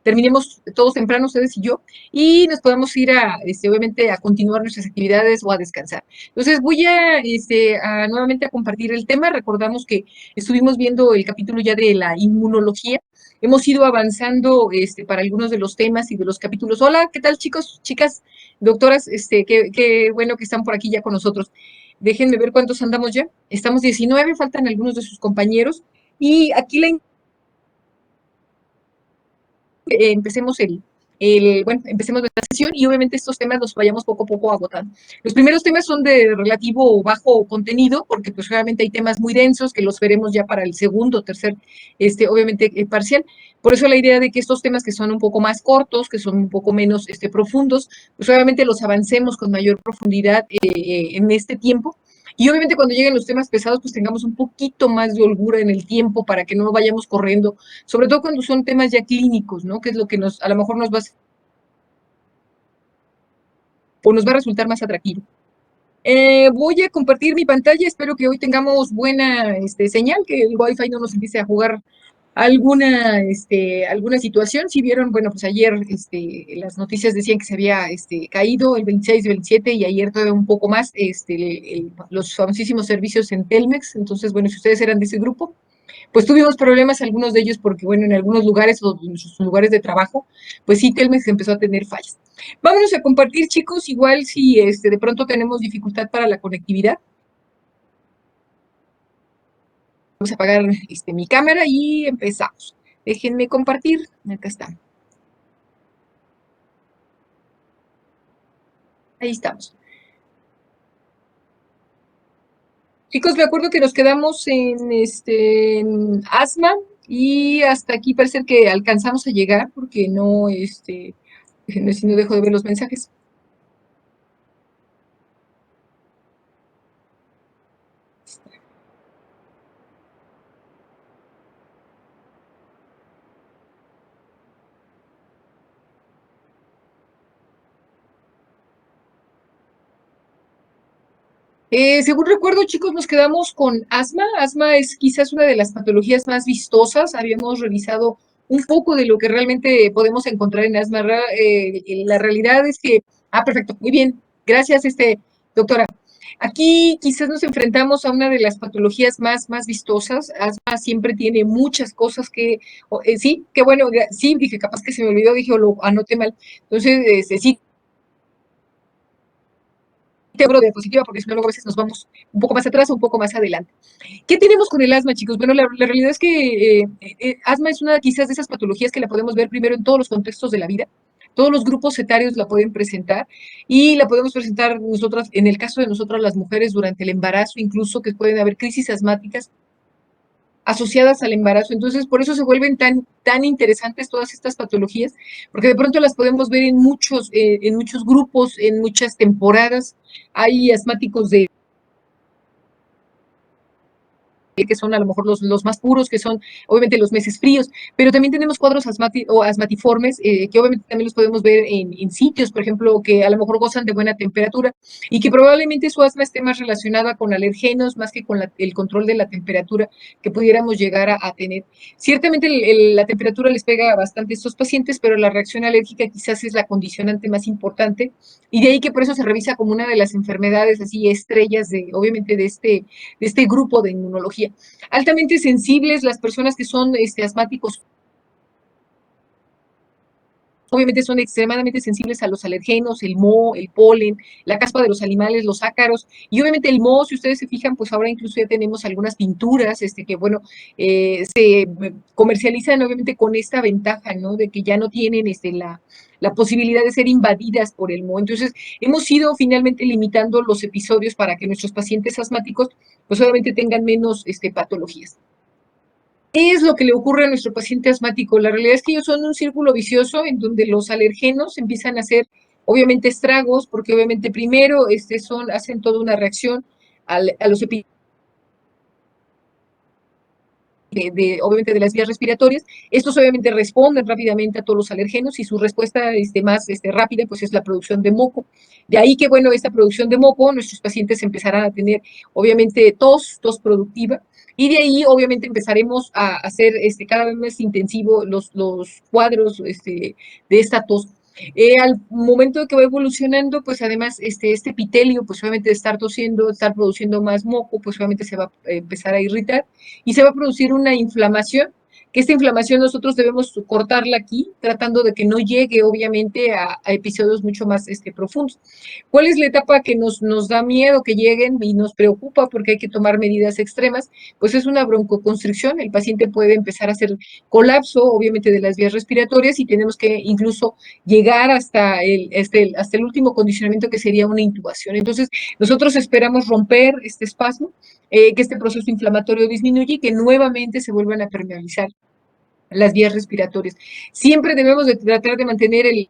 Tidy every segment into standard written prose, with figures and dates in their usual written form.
terminemos todos temprano, ustedes y yo, y nos podamos ir obviamente, a continuar nuestras actividades o a descansar. Entonces, voy nuevamente a compartir el tema. Recordamos que estuvimos viendo el capítulo ya de la inmunología. Hemos ido avanzando para algunos de los temas y de los capítulos. Hola, ¿qué tal, chicos, chicas, doctoras? Qué bueno que están por aquí ya con nosotros. Déjenme ver cuántos andamos ya. Estamos 19, faltan algunos de sus compañeros. Y aquí empecemos empecemos nuestra sesión y obviamente estos temas los vayamos poco a poco agotando. Los primeros temas son de relativo bajo contenido, porque pues realmente hay temas muy densos que los veremos ya para el segundo, tercer, obviamente parcial. Por eso la idea de que estos temas que son un poco más cortos, que son un poco menos profundos, pues obviamente los avancemos con mayor profundidad en este tiempo. Y obviamente cuando lleguen los temas pesados, pues tengamos un poquito más de holgura en el tiempo para que no vayamos corriendo, sobre todo cuando son temas ya clínicos, ¿no? Que es lo que a lo mejor nos va a resultar más atractivo. Voy a compartir mi pantalla, espero que hoy tengamos buena señal, que el Wi-Fi no nos empiece a jugar alguna situación. Si vieron, bueno, pues ayer las noticias decían que se había caído el 26 y 27 y ayer todavía un poco más los famosísimos servicios en Telmex. Entonces, bueno, si ustedes eran de ese grupo, pues tuvimos problemas, algunos de ellos, porque, bueno, en algunos lugares o en sus lugares de trabajo, pues sí, Telmex empezó a tener fallas. Vámonos a compartir, chicos, igual si de pronto tenemos dificultad para la conectividad. Vamos a apagar mi cámara y empezamos. Déjenme compartir. Acá está. Ahí estamos. Chicos, me acuerdo que nos quedamos en asma y hasta aquí parece que alcanzamos a llegar porque no, déjenme si no dejo de ver los mensajes. Según recuerdo, chicos, nos quedamos con asma. Asma es quizás una de las patologías más vistosas. Habíamos revisado un poco de lo que realmente podemos encontrar en asma. La realidad es que, perfecto, muy bien. Gracias, doctora. Aquí quizás nos enfrentamos a una de las patologías más vistosas. Asma siempre tiene muchas cosas sí, qué bueno, sí, dije, capaz que se me olvidó, dije, o lo anoté mal. Entonces, sí, abro diapositiva porque si no, luego a veces nos vamos un poco más atrás o un poco más adelante. ¿Qué tenemos con el asma, chicos? Bueno, la realidad es que asma es una quizás de esas patologías que la podemos ver primero en todos los contextos de la vida. Todos los grupos etarios la pueden presentar y la podemos presentar nosotras, en el caso de nosotras las mujeres, durante el embarazo, incluso que pueden haber crisis asmáticas asociadas al embarazo. Entonces, por eso se vuelven tan interesantes todas estas patologías, porque de pronto las podemos ver en muchos grupos, en muchas temporadas. Hay asmáticos que son a lo mejor los más puros, que son obviamente los meses fríos, pero también tenemos cuadros asmatiformes, que obviamente también los podemos ver en sitios, por ejemplo, que a lo mejor gozan de buena temperatura y que probablemente su asma esté más relacionada con alergenos más que con el control de la temperatura que pudiéramos llegar a tener. Ciertamente la temperatura les pega bastante a estos pacientes, pero la reacción alérgica quizás es la condicionante más importante y de ahí que por eso se revisa como una de las enfermedades así estrellas obviamente de este grupo de inmunología. Altamente sensibles, las personas que son asmáticos obviamente son extremadamente sensibles a los alergenos, el moho, el polen, la caspa de los animales, los ácaros, y obviamente el moho, si ustedes se fijan, pues ahora incluso ya tenemos algunas pinturas, que bueno, se comercializan obviamente con esta ventaja, ¿no? De que ya no tienen la posibilidad de ser invadidas por el moho. Entonces, hemos ido finalmente limitando los episodios para que nuestros pacientes asmáticos, pues obviamente tengan menos patologías. ¿Qué es lo que le ocurre a nuestro paciente asmático? La realidad es que ellos son un círculo vicioso en donde los alergenos empiezan a hacer, obviamente, estragos, porque obviamente primero hacen toda una reacción a los obviamente de las vías respiratorias. Estos obviamente responden rápidamente a todos los alergenos y su respuesta más rápida pues es la producción de moco. De ahí que, bueno, esta producción de moco, nuestros pacientes empezarán a tener obviamente tos productiva, y de ahí obviamente empezaremos a hacer cada vez más intensivo los cuadros de esta tos. Al momento que va evolucionando, pues además este epitelio, pues obviamente de estar tosiendo, estar produciendo más moco, pues obviamente se va a empezar a irritar y se va a producir una inflamación, que esta inflamación nosotros debemos cortarla aquí, tratando de que no llegue obviamente a episodios mucho más profundos. ¿Cuál es la etapa que nos da miedo que lleguen y nos preocupa porque hay que tomar medidas extremas? Pues es una broncoconstricción, el paciente puede empezar a hacer colapso, obviamente, de las vías respiratorias y tenemos que incluso llegar hasta el último condicionamiento que sería una intubación. Entonces, nosotros esperamos romper este espasmo, que este proceso inflamatorio disminuya y que nuevamente se vuelvan a permeabilizar las vías respiratorias. Siempre debemos de tratar de mantener el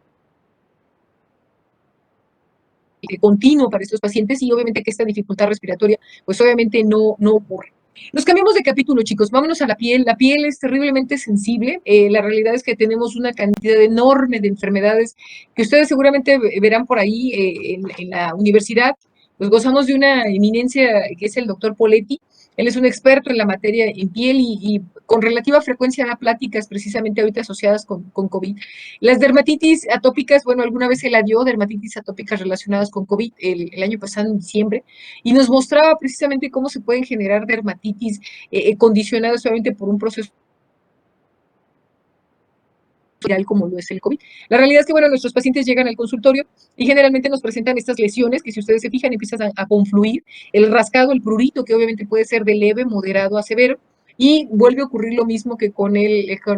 continuo para estos pacientes y obviamente que esta dificultad respiratoria pues obviamente no ocurre. Nos cambiamos de capítulo, chicos, vámonos a la piel. La piel es terriblemente sensible. La realidad es que tenemos una cantidad enorme de enfermedades que ustedes seguramente verán por ahí en la universidad. Pues gozamos de una eminencia que es el doctor Poletti. Él es un experto en la materia en piel y con relativa frecuencia da pláticas precisamente ahorita asociadas con COVID. Las dermatitis atópicas, bueno, alguna vez se la dio, dermatitis atópicas relacionadas con COVID el año pasado, en diciembre, y nos mostraba precisamente cómo se pueden generar dermatitis condicionadas solamente por un proceso viral como lo es el COVID. La realidad es que, bueno, nuestros pacientes llegan al consultorio y generalmente nos presentan estas lesiones que, si ustedes se fijan, empiezan a confluir, el rascado, el prurito, que obviamente puede ser de leve, moderado a severo, y vuelve a ocurrir lo mismo que con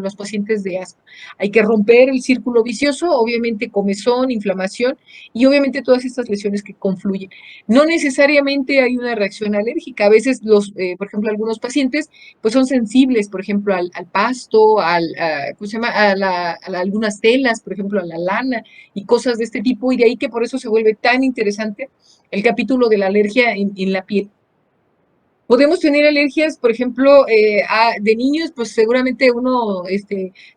los pacientes de asma. Hay que romper el círculo vicioso, obviamente comezón, inflamación y obviamente todas estas lesiones que confluyen. No necesariamente hay una reacción alérgica. A veces por ejemplo, algunos pacientes pues son sensibles, por ejemplo, al pasto, ¿cómo se llama? Algunas telas, por ejemplo, a la lana y cosas de este tipo, y de ahí que por eso se vuelve tan interesante el capítulo de la alergia en la piel. Podemos tener alergias, por ejemplo, de niños, pues seguramente uno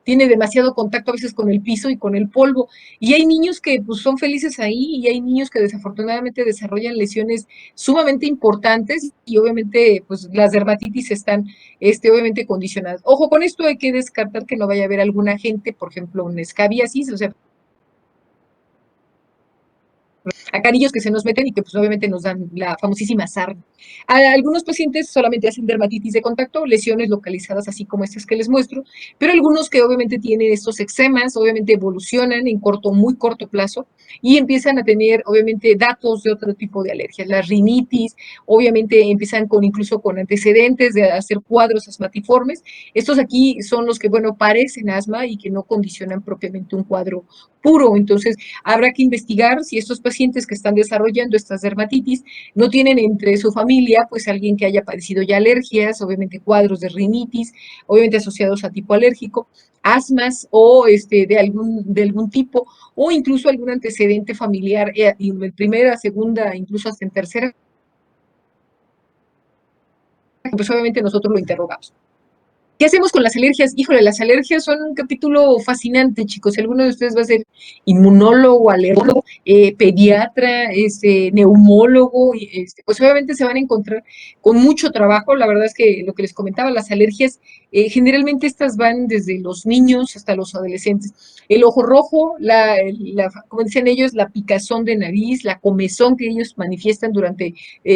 tiene demasiado contacto a veces con el piso y con el polvo. Y hay niños que pues, son felices ahí y hay niños que desafortunadamente desarrollan lesiones sumamente importantes y obviamente pues las dermatitis están obviamente condicionadas. Ojo, con esto hay que descartar que no vaya a haber alguna gente, por ejemplo, un escabiasis, o sea, acarillos que se nos meten y que pues obviamente nos dan la famosísima sarna. A algunos pacientes solamente hacen dermatitis de contacto, lesiones localizadas así como estas que les muestro, pero algunos que obviamente tienen estos eczemas, obviamente evolucionan en muy corto plazo y empiezan a tener obviamente datos de otro tipo de alergias. Las rinitis, obviamente empiezan incluso con antecedentes de hacer cuadros asmatiformes. Estos aquí son los que, bueno, parecen asma y que no condicionan propiamente un cuadro puro. Entonces, habrá que investigar si estos pacientes que están desarrollando estas dermatitis no tienen entre su familia pues alguien que haya padecido ya alergias, obviamente cuadros de rinitis, obviamente asociados a tipo alérgico, asmas o de algún tipo, o incluso algún antecedente familiar en primera, segunda, incluso hasta en tercera, pues obviamente nosotros lo interrogamos. ¿Qué hacemos con las alergias? Híjole, las alergias son un capítulo fascinante, chicos. Si alguno de ustedes va a ser inmunólogo, alergólogo, pediatra, neumólogo, pues obviamente se van a encontrar con mucho trabajo. La verdad es que lo que les comentaba, las alergias, generalmente estas van desde los niños hasta los adolescentes. El ojo rojo, como dicen ellos, la picazón de nariz, la comezón que ellos manifiestan durante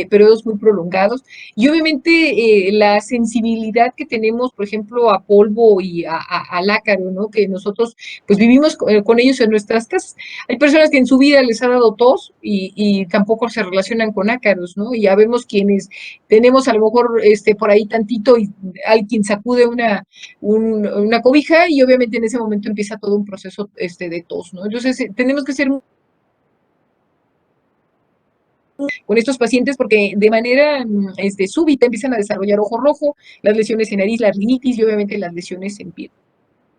periodos muy prolongados, y obviamente la sensibilidad que tenemos, por ejemplo, a polvo y al ácaro, ¿no? Que nosotros pues vivimos con ellos en nuestras casas. Hay personas que en su vida les ha dado tos y tampoco se relacionan con ácaros, ¿no? Y ya vemos quienes tenemos a lo mejor por ahí tantito y alguien sacude una cobija y obviamente en ese momento empieza todo un proceso de tos, ¿no? Entonces tenemos que ser con estos pacientes porque de manera súbita empiezan a desarrollar ojo rojo, las lesiones en nariz, la rinitis y obviamente las lesiones en piel.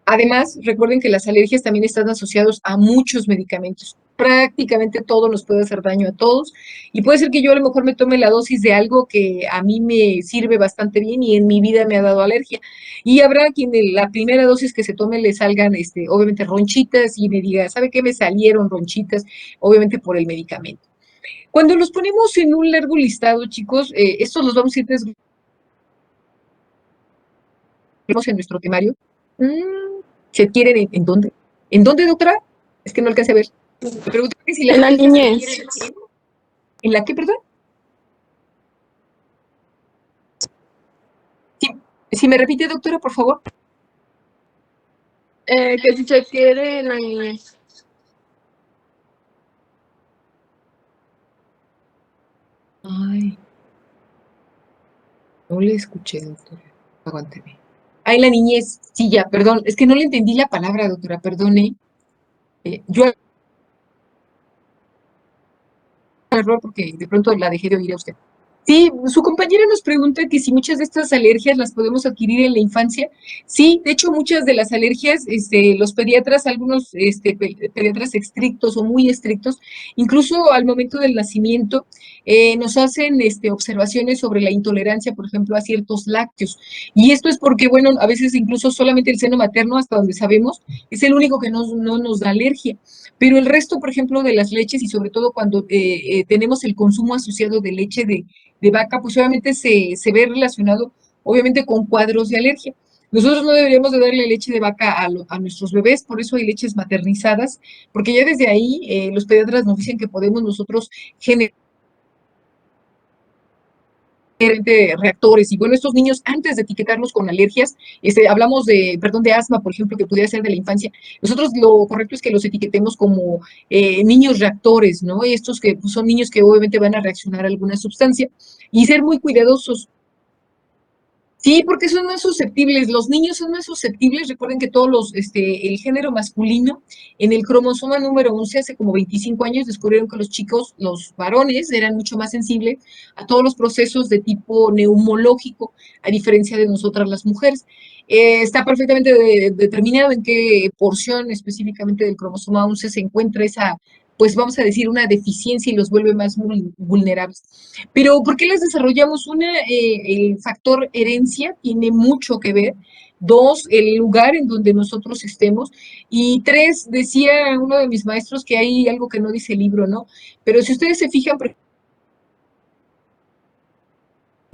Además, recuerden que las alergias también están asociados a muchos medicamentos. prácticamente todo nos puede hacer daño a todos y puede ser que yo a lo mejor me tome la dosis de algo que a mí me sirve bastante bien y en mi vida me ha dado alergia. Y habrá quien de la primera dosis que se tome le salgan, obviamente, ronchitas y me diga, ¿sabe qué? Me salieron ronchitas, obviamente por el medicamento. Cuando los ponemos en un largo listado, chicos, estos los vamos a ir desglosando en nuestro temario. ¿Se adquieren en dónde? ¿En dónde, doctora? Es que no alcancé a ver. Me pregunto que si las En la alergias se adquieren niñez. en la qué, perdón. Sí, si me repite, doctora, por favor. Que si se quiere en la niñez. Ay, no le escuché, doctora. Aguánteme. Ay, la niñez. Sí, ya, perdón. Es que no le entendí la palabra, doctora, perdone. Yo error porque de pronto la dejé de oír a usted. Sí, su compañera nos pregunta que si muchas de estas alergias las podemos adquirir en la infancia. Sí, de hecho, muchas de las alergias, los pediatras, algunos pediatras estrictos o muy estrictos, incluso al momento del nacimiento, nos hacen observaciones sobre la intolerancia, por ejemplo, a ciertos lácteos. Y esto es porque, bueno, a veces incluso solamente el seno materno, hasta donde sabemos, es el único que no nos da alergia. Pero el resto, por ejemplo, de las leches y sobre todo cuando tenemos el consumo asociado de leche de vaca, pues obviamente se ve relacionado, obviamente, con cuadros de alergia. Nosotros no deberíamos de darle leche de vaca a nuestros bebés, por eso hay leches maternizadas, porque ya desde ahí los pediatras nos dicen que podemos nosotros generar reactores. Y bueno, estos niños, antes de etiquetarlos con alergias, hablamos perdón, de asma, por ejemplo, que pudiera ser de la infancia. Nosotros lo correcto es que los etiquetemos como niños reactores, ¿no? Estos que pues, son niños que obviamente van a reaccionar a alguna sustancia y ser muy cuidadosos. Sí, porque son más susceptibles. Los niños son más susceptibles. Recuerden que todos el género masculino, en el cromosoma número 11, hace como 25 años, descubrieron que los chicos, los varones, eran mucho más sensibles a todos los procesos de tipo neumológico, a diferencia de nosotras las mujeres. Está perfectamente determinado en qué porción específicamente del cromosoma 11 se encuentra esa, pues vamos a decir, una deficiencia y los vuelve más vulnerables. Pero ¿por qué las desarrollamos? Una, el factor herencia tiene mucho que ver. Dos, el lugar en donde nosotros estemos. Y tres, decía uno de mis maestros que hay algo que no dice el libro, ¿no? Pero si ustedes se fijan, por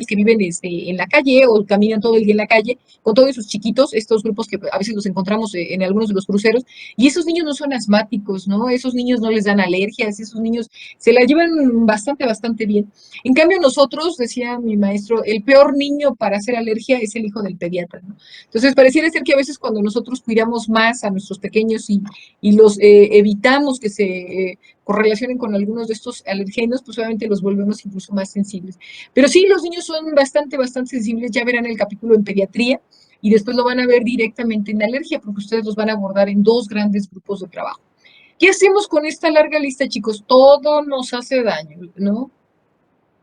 que viven en la calle o caminan todo el día en la calle, con todos sus chiquitos, estos grupos que a veces los encontramos en algunos de los cruceros, y esos niños no son asmáticos, ¿no? Esos niños no les dan alergias, esos niños se la llevan bastante, bastante bien. En cambio, nosotros, decía mi maestro, el peor niño para hacer alergia es el hijo del pediatra, ¿no? Entonces, pareciera ser que a veces cuando nosotros cuidamos más a nuestros pequeños y los evitamos que se correlacionen con algunos de estos alergenos, pues obviamente los volvemos incluso más sensibles. Pero sí, los niños son bastante, bastante sensibles. Ya verán el capítulo en pediatría y después lo van a ver directamente en alergia porque ustedes los van a abordar en dos grandes grupos de trabajo. ¿Qué hacemos con esta larga lista, chicos? Todo nos hace daño, ¿no?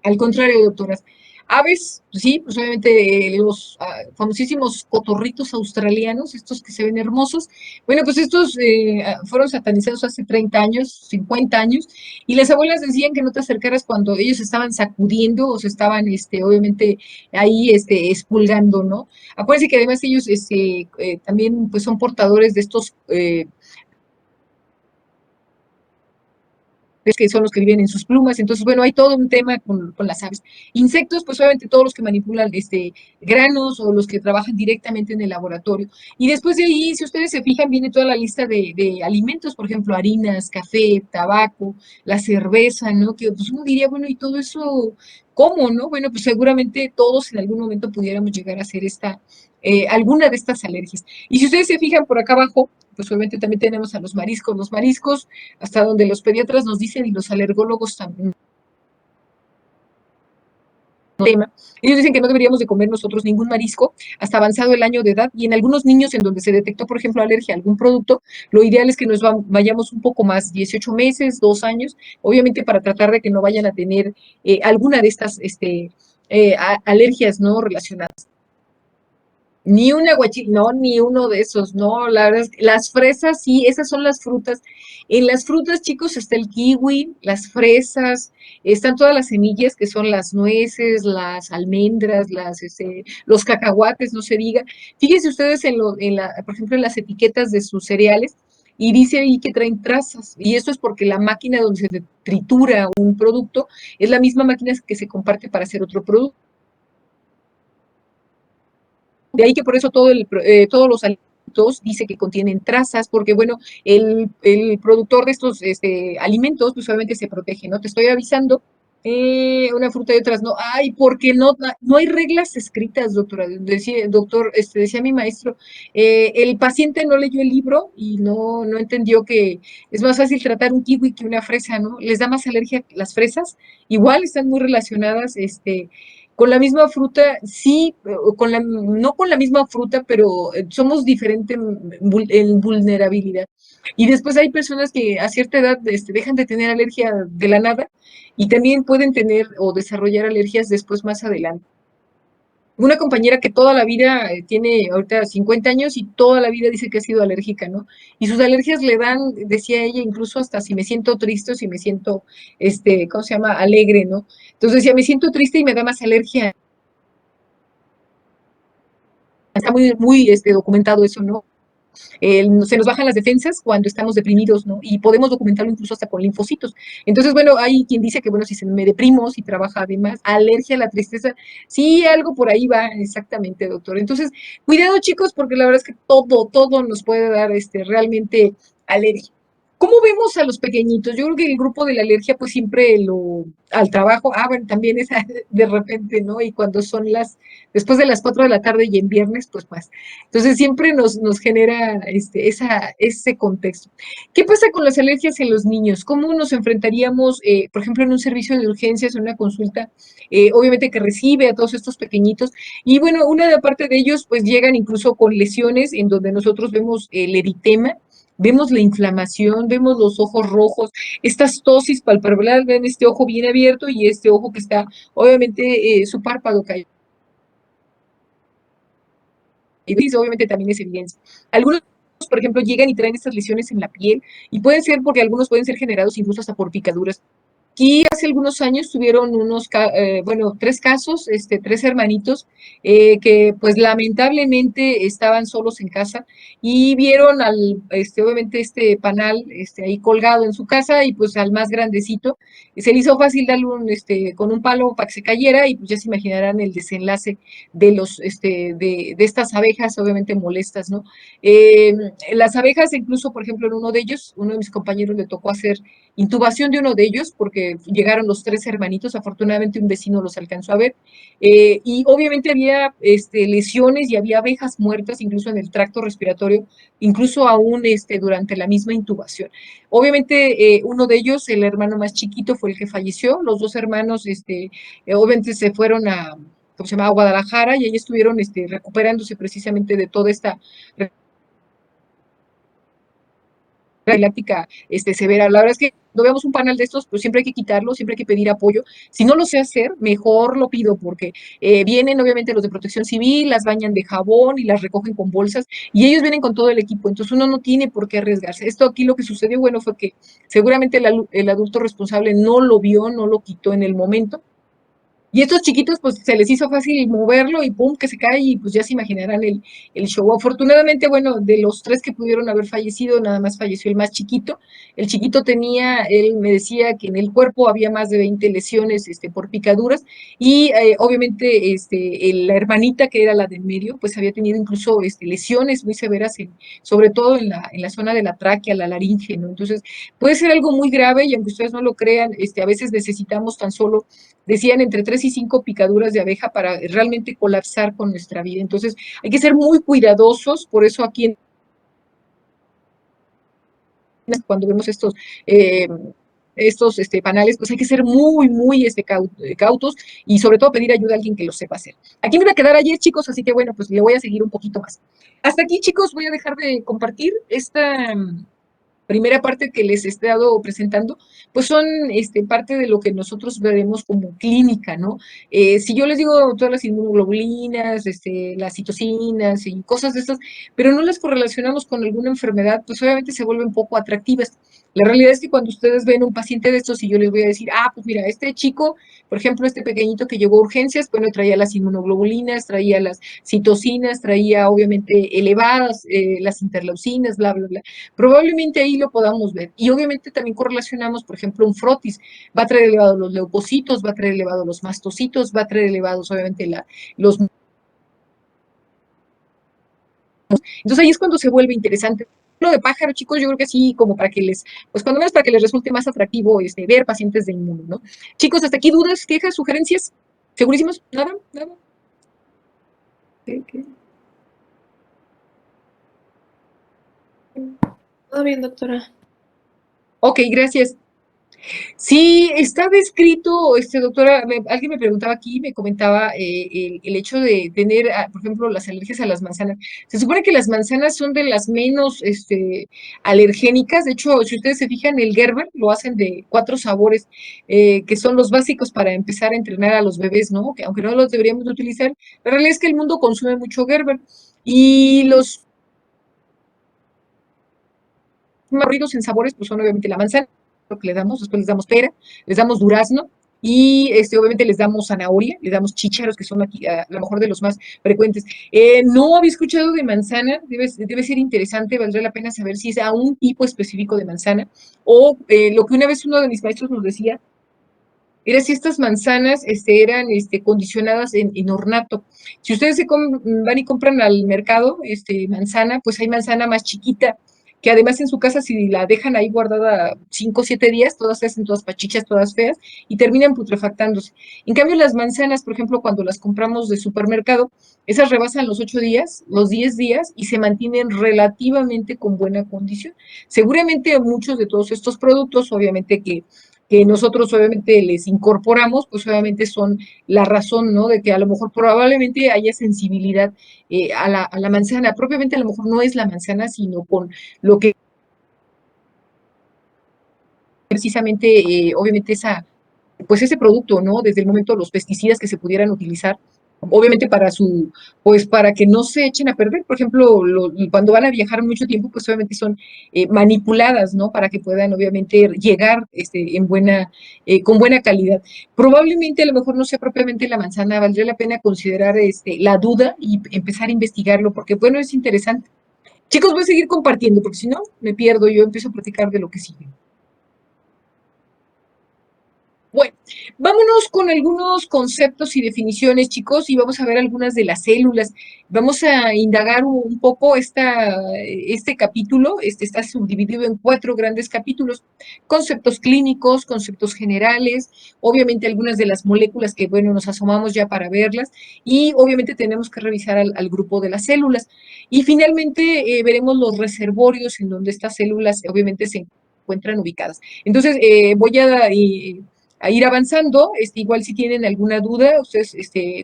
Al contrario, doctoras. Aves, sí, pues obviamente los famosísimos cotorritos australianos, estos que se ven hermosos. Bueno, pues estos fueron satanizados hace 30 años, 50 años, y las abuelas decían que no te acercaras cuando ellos estaban sacudiendo o se estaban, obviamente, ahí, expulgando, ¿no? Acuérdense que además ellos, también, pues son portadores de estos que son los que viven en sus plumas. Entonces, bueno, hay todo un tema con las aves. Insectos, pues obviamente todos los que manipulan granos o los que trabajan directamente en el laboratorio. Y después de ahí, si ustedes se fijan, viene toda la lista de alimentos, por ejemplo, harinas, café, tabaco, la cerveza, ¿no? Que pues uno diría, bueno, ¿y todo eso cómo, no? Bueno, pues seguramente todos en algún momento pudiéramos llegar a hacer alguna de estas alergias. Y si ustedes se fijan por acá abajo, pues obviamente también tenemos a los mariscos. Los mariscos, hasta donde los pediatras nos dicen y los alergólogos también tema. Ellos dicen que no deberíamos de comer nosotros ningún marisco hasta avanzado el año de edad y en algunos niños en donde se detectó, por ejemplo, alergia a algún producto, lo ideal es que nos vayamos un poco más, 18 meses, 2 años, obviamente para tratar de que no vayan a tener alguna de estas alergias no relacionadas. Ni un aguachile, no, ni uno de esos, no, la verdad es que las fresas, sí, esas son las frutas. En las frutas, chicos, está el kiwi, las fresas, están todas las semillas que son las nueces, las almendras, los cacahuates, no se diga. Fíjense ustedes por ejemplo, en las etiquetas de sus cereales, y dice ahí que traen trazas, y eso es porque la máquina donde se tritura un producto es la misma máquina que se comparte para hacer otro producto. De ahí que por eso todos los alimentos dice que contienen trazas, porque bueno, el productor de estos alimentos, pues obviamente se protege, ¿no? Te estoy avisando, una fruta y otras no. Ay, porque no hay reglas escritas, doctora. Decía mi maestro, el paciente no leyó el libro y no entendió que es más fácil tratar un kiwi que una fresa, ¿no? Les da más alergia las fresas, igual están muy relacionadas, con la misma fruta, sí, no con la misma fruta, pero somos diferentes en vulnerabilidad. Y después hay personas que a cierta edad dejan de tener alergia de la nada y también pueden tener o desarrollar alergias después más adelante. Una compañera que toda la vida tiene ahorita 50 años y toda la vida dice que ha sido alérgica, ¿no? Y sus alergias le dan, decía ella, incluso hasta si me siento triste o si me siento, ¿cómo se llama? Alegre, ¿no? Entonces decía, me siento triste y me da más alergia. Está muy documentado eso, ¿no? Se nos bajan las defensas cuando estamos deprimidos, ¿no? Y podemos documentarlo incluso hasta con linfocitos. Entonces, bueno, hay quien dice que, bueno, si se me deprimo, si trabaja además, alergia a la tristeza, sí, algo por ahí va, exactamente, doctor. Entonces, cuidado, chicos, porque la verdad es que todo nos puede dar realmente alergia. ¿Cómo vemos a los pequeñitos? Yo creo que el grupo de la alergia, pues siempre al trabajo, bueno, también es de repente, ¿no? Y cuando son después de las 4 de la tarde y en viernes, pues más. Entonces siempre nos genera ese contexto. ¿Qué pasa con las alergias en los niños? ¿Cómo nos enfrentaríamos, por ejemplo, en un servicio de urgencias, en una consulta, obviamente que recibe a todos estos pequeñitos? Y bueno, una parte de ellos pues llegan incluso con lesiones en donde nosotros vemos el eritema, vemos la inflamación, vemos los ojos rojos, estas tosis palpebral, ven este ojo bien abierto y este ojo que está, obviamente, su párpado caído. Y obviamente también es evidencia. Algunos, por ejemplo, llegan y traen estas lesiones en la piel y pueden ser porque algunos pueden ser generados incluso hasta por picaduras. Aquí hace algunos años tuvieron bueno, 3 casos, 3 hermanitos, que pues lamentablemente estaban solos en casa y vieron obviamente panal, ahí colgado en su casa y pues al más grandecito, se le hizo fácil darle con un palo para que se cayera y pues ya se imaginarán el desenlace de estas abejas, obviamente molestas, ¿no? Eh, las abejas, incluso, por ejemplo, en uno de mis compañeros le tocó hacer intubación de uno de ellos porque llegaron los 3 hermanitos, afortunadamente un vecino los alcanzó a ver, y obviamente había lesiones y había abejas muertas incluso en el tracto respiratorio, incluso aún durante la misma intubación. Obviamente uno de ellos, el hermano más chiquito, fue el que falleció, los 2 hermanos obviamente se fueron a, ¿cómo se llama?, a Guadalajara y ahí estuvieron recuperándose precisamente de toda esta galáctica severa. La verdad es que cuando veamos un panel de estos, pues siempre hay que quitarlo, siempre hay que pedir apoyo. Si no lo sé hacer, mejor lo pido, porque vienen obviamente los de protección civil, las bañan de jabón y las recogen con bolsas, y ellos vienen con todo el equipo, entonces uno no tiene por qué arriesgarse. Esto aquí lo que sucedió, bueno, fue que seguramente el adulto responsable no lo vio, no lo quitó en el momento, y estos chiquitos, pues se les hizo fácil moverlo y pum, que se cae y pues ya se imaginarán el show. Afortunadamente, bueno, de los 3 que pudieron haber fallecido, nada más falleció el más chiquito. El chiquito él me decía que en el cuerpo había más de 20 lesiones por picaduras y obviamente la hermanita, que era la del medio, pues había tenido incluso lesiones muy severas, sobre todo en la zona de la tráquea, la laringe, ¿no? Entonces, puede ser algo muy grave y aunque ustedes no lo crean, a veces necesitamos tan solo, decían, entre 3 y 5 picaduras de abeja para realmente colapsar con nuestra vida. Entonces, hay que ser muy cuidadosos, por eso aquí cuando vemos eh, estos panales, pues hay que ser muy cautos y sobre todo pedir ayuda a alguien que lo sepa hacer. Aquí me iba a quedar ayer, chicos, así que bueno, pues le voy a seguir un poquito más. Hasta aquí, chicos, voy a dejar de compartir esta primera parte que les he estado presentando, pues son parte de lo que nosotros veremos como clínica, ¿no? Si yo les digo todas las inmunoglobulinas, las citocinas y cosas de estas, pero no las correlacionamos con alguna enfermedad, pues obviamente se vuelven poco atractivas. La realidad es que cuando ustedes ven un paciente de estos y yo les voy a decir, pues mira, este chico, por ejemplo, este pequeñito que llegó a urgencias, bueno, traía las inmunoglobulinas, traía las citocinas, traía obviamente elevadas las interleucinas, bla, bla, bla. Probablemente ahí lo podamos ver. Y obviamente también correlacionamos, por ejemplo, un frotis. Va a traer elevados los leucocitos, va a traer elevados los mastocitos, va a traer elevados obviamente los... Entonces ahí es cuando se vuelve interesante. Lo de pájaro, chicos, yo creo que sí, como para que les, pues cuando menos para que les resulte más atractivo ver pacientes de inmuno, ¿no? Chicos, hasta aquí dudas, quejas, sugerencias, segurísimos, nada, nada. ¿Qué? Todo bien, doctora. Ok, gracias. Sí, está descrito, doctora, alguien me preguntaba aquí, me comentaba el hecho de tener, por ejemplo, las alergias a las manzanas. Se supone que las manzanas son de las menos alergénicas. De hecho, si ustedes se fijan, el Gerber lo hacen de 4 sabores, que son los básicos para empezar a entrenar a los bebés, ¿no? Que aunque no los deberíamos de utilizar, la realidad es que el mundo consume mucho Gerber. Y los más ricos en sabores, pues son obviamente la manzana, lo que le damos, después les damos pera, les damos durazno, y obviamente les damos zanahoria, les damos chícharos, que son aquí a lo mejor de los más frecuentes. No había escuchado de manzana, debe ser interesante, valdría la pena saber si es a un tipo específico de manzana, o lo que una vez uno de mis maestros nos decía, era si estas manzanas eran condicionadas en ornato. Si ustedes van y compran al mercado manzana, pues hay manzana más chiquita, que además en su casa si la dejan ahí guardada 5 o 7 días, todas se hacen todas pachichas, todas feas, y terminan putrefactándose. En cambio, las manzanas, por ejemplo, cuando las compramos de supermercado, esas rebasan los 8 días, los 10 días, y se mantienen relativamente con buena condición. Seguramente muchos de todos estos productos, obviamente que nosotros obviamente les incorporamos, pues obviamente son la razón, ¿no? De que a lo mejor probablemente haya sensibilidad a la manzana. Propiamente a lo mejor no es la manzana, sino con lo que precisamente, obviamente pues ese producto, ¿no? Desde el momento los pesticidas que se pudieran utilizar, obviamente pues para que no se echen a perder. Por ejemplo, cuando van a viajar mucho tiempo, pues obviamente son manipuladas, ¿no? Para que puedan obviamente llegar con buena calidad. Probablemente a lo mejor no sea propiamente la manzana, valdría la pena considerar la duda y empezar a investigarlo, porque bueno, es interesante. Chicos, voy a seguir compartiendo, porque si no, me pierdo, yo empiezo a platicar de lo que sigue. Bueno, vámonos con algunos conceptos y definiciones, chicos, y vamos a ver algunas de las células. Vamos a indagar un poco este capítulo, está subdividido en 4 grandes capítulos: conceptos clínicos, conceptos generales, obviamente algunas de las moléculas que, bueno, nos asomamos ya para verlas, y obviamente tenemos que revisar al grupo de las células. Y finalmente veremos los reservorios en donde estas células, obviamente, se encuentran ubicadas. Entonces, voy a ir avanzando. Igual si tienen alguna duda, ustedes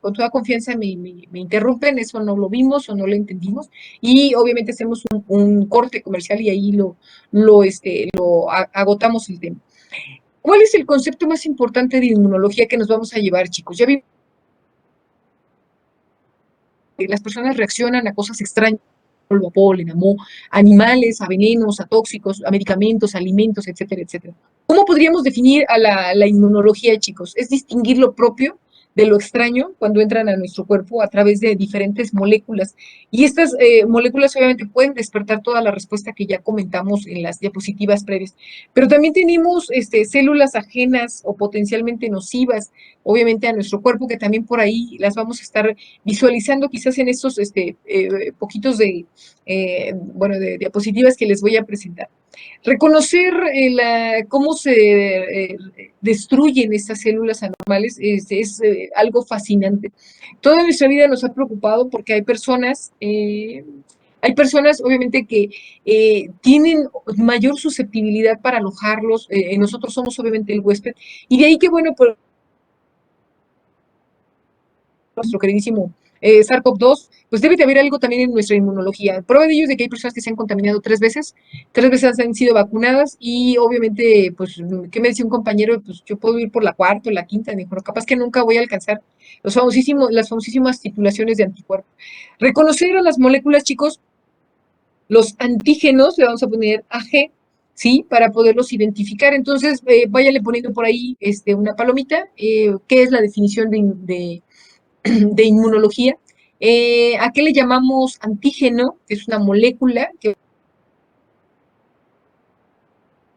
con toda confianza me interrumpen, eso no lo vimos o no lo entendimos, y obviamente hacemos un corte comercial y ahí lo agotamos el tema. ¿Cuál es el concepto más importante de inmunología que nos vamos a llevar, chicos? Ya vimos que las personas reaccionan a cosas extrañas, a polen, a moho, a animales, a venenos, a tóxicos, a medicamentos, a alimentos, etcétera, etcétera. ¿Cómo podríamos definir a la inmunología, chicos? Es distinguir lo propio de lo extraño cuando entran a nuestro cuerpo a través de diferentes moléculas. Y estas moléculas obviamente pueden despertar toda la respuesta que ya comentamos en las diapositivas previas. Pero también tenemos células ajenas o potencialmente nocivas, obviamente, a nuestro cuerpo, que también por ahí las vamos a estar visualizando quizás en estos poquitos de diapositivas que les voy a presentar. Reconocer cómo se destruyen estas células anormales es algo fascinante. Toda nuestra vida nos ha preocupado porque hay personas obviamente que tienen mayor susceptibilidad para alojarlos. Nosotros somos obviamente el huésped, y de ahí que bueno, pues nuestro queridísimo SARS-CoV-2, pues debe de haber algo también en nuestra inmunología. Prueba de ello es de que hay personas que se han contaminado 3 veces han sido vacunadas y obviamente, pues, ¿qué me decía un compañero? Pues yo puedo ir por la cuarta o la quinta, me dijo, "No, capaz que nunca voy a alcanzar las famosísimas titulaciones de anticuerpos. Reconocer a las moléculas, chicos, los antígenos, le vamos a poner AG, ¿sí? Para poderlos identificar. Entonces, váyale poniendo por ahí una palomita, ¿qué es la definición de inmunología? ¿A qué le llamamos antígeno? Que es una molécula que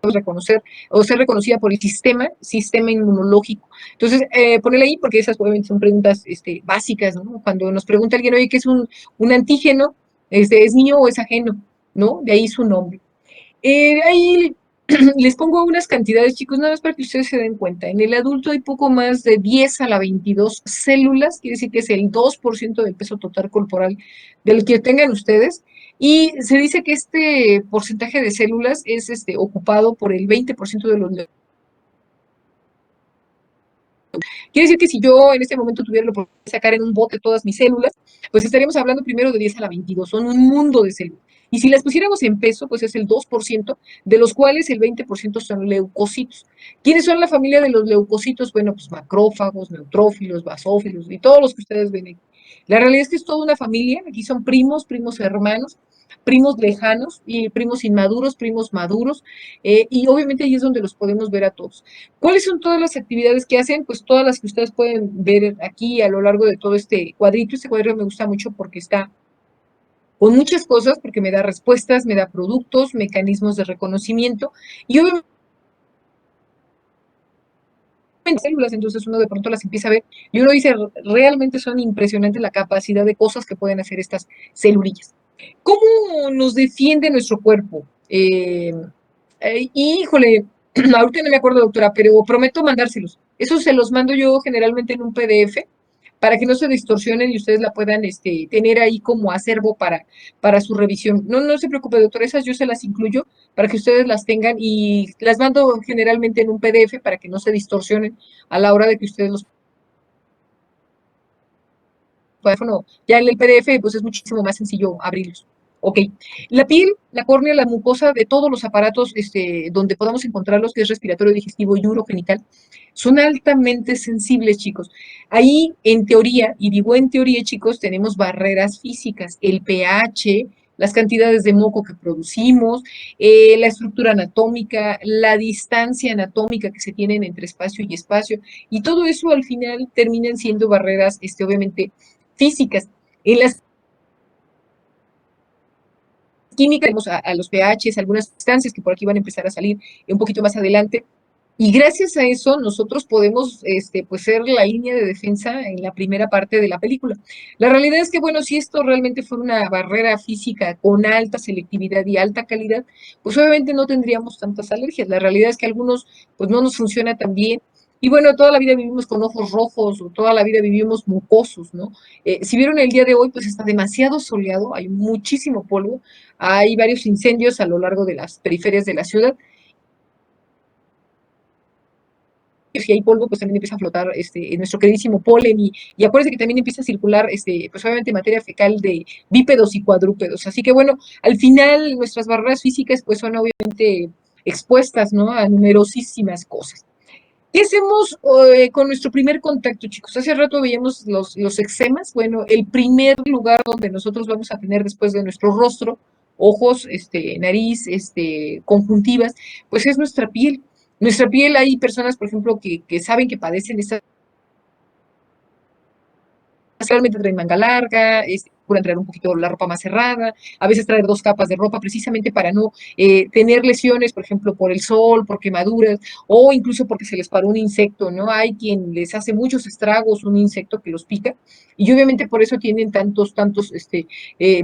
reconocer o ser reconocida por el sistema inmunológico. Entonces, ponele ahí porque esas obviamente son preguntas básicas, ¿no? Cuando nos pregunta alguien, oye, ¿qué es un antígeno? ¿Es mío o es ajeno? ¿No? De ahí su nombre. Ahí les pongo unas cantidades, chicos, nada más para que ustedes se den cuenta. En el adulto hay poco más de 10 a la 22 células, quiere decir que es el 2% del peso total corporal del que tengan ustedes. Y se dice que este porcentaje de células es ocupado por el 20% de los. Quiere decir que si yo en este momento tuviera la oportunidad de sacar en un bote todas mis células, pues estaríamos hablando primero de 10 a la 22, son un mundo de células. Y si las pusiéramos en peso, pues es el 2%, de los cuales el 20% son leucocitos. ¿Quiénes son la familia de los leucocitos? Bueno, pues macrófagos, neutrófilos, basófilos y todos los que ustedes ven aquí. La realidad es que es toda una familia, aquí son primos, primos hermanos, primos lejanos y primos inmaduros, primos maduros, y obviamente ahí es donde los podemos ver a todos. ¿Cuáles son todas las actividades que hacen? Pues todas las que ustedes pueden ver aquí a lo largo de todo este cuadrito. Este cuadrito me gusta mucho porque está con muchas cosas, porque me da respuestas, me da productos, mecanismos de reconocimiento y obviamente células, entonces uno de pronto las empieza a ver y uno dice, realmente son impresionantes la capacidad de cosas que pueden hacer estas celulillas. ¿Cómo nos defiende nuestro cuerpo? Híjole, ahorita no me acuerdo, doctora, pero prometo mandárselos. Eso se los mando yo generalmente en un PDF para que no se distorsionen y ustedes la puedan tener ahí como acervo para su revisión. No, no se preocupe, doctora, esas yo se las incluyo para que ustedes las tengan y las mando generalmente en un PDF para que no se distorsionen a la hora de que ustedes los teléfono, ya en el PDF, pues es muchísimo más sencillo abrirlos. Ok. La piel, la córnea, la mucosa de todos los aparatos donde podamos encontrarlos, que es respiratorio, digestivo y urogenital, son altamente sensibles, chicos. Ahí, en teoría, y digo en teoría, chicos, tenemos barreras físicas, el pH, las cantidades de moco que producimos, la estructura anatómica, la distancia anatómica que se tienen entre espacio y espacio, y todo eso al final terminan siendo barreras, obviamente, físicas. En las químicas tenemos a los pHs, algunas sustancias que por aquí van a empezar a salir un poquito más adelante. Y gracias a eso nosotros podemos pues ser la línea de defensa en la primera parte de la película. La realidad es que, bueno, si esto realmente fuera una barrera física con alta selectividad y alta calidad, pues obviamente no tendríamos tantas alergias. La realidad es que algunos pues no nos funciona tan bien. Y bueno, toda la vida vivimos con ojos rojos o toda la vida vivimos mucosos, ¿no? Si vieron el día de hoy, pues está demasiado soleado, hay muchísimo polvo, hay varios incendios a lo largo de las periferias de la ciudad. Si hay polvo, pues también empieza a flotar nuestro queridísimo polen y acuérdense que también empieza a circular, pues obviamente materia fecal de bípedos y cuadrúpedos. Así que bueno, al final nuestras barreras físicas pues son obviamente expuestas, ¿no? A numerosísimas cosas. ¿Qué hacemos con nuestro primer contacto, chicos? Hace rato veíamos los eczemas. Bueno, el primer lugar donde nosotros vamos a tener después de nuestro rostro, ojos, nariz, conjuntivas, pues es nuestra piel. Nuestra piel, hay personas, por ejemplo, que saben que padecen esta realmente traen manga larga, procuran traer un poquito la ropa más cerrada, a veces traer 2 capas de ropa precisamente para no tener lesiones, por ejemplo, por el sol, por quemaduras, o incluso porque se les paró un insecto, ¿no? Hay quien les hace muchos estragos un insecto que los pica, y obviamente por eso tienen tantos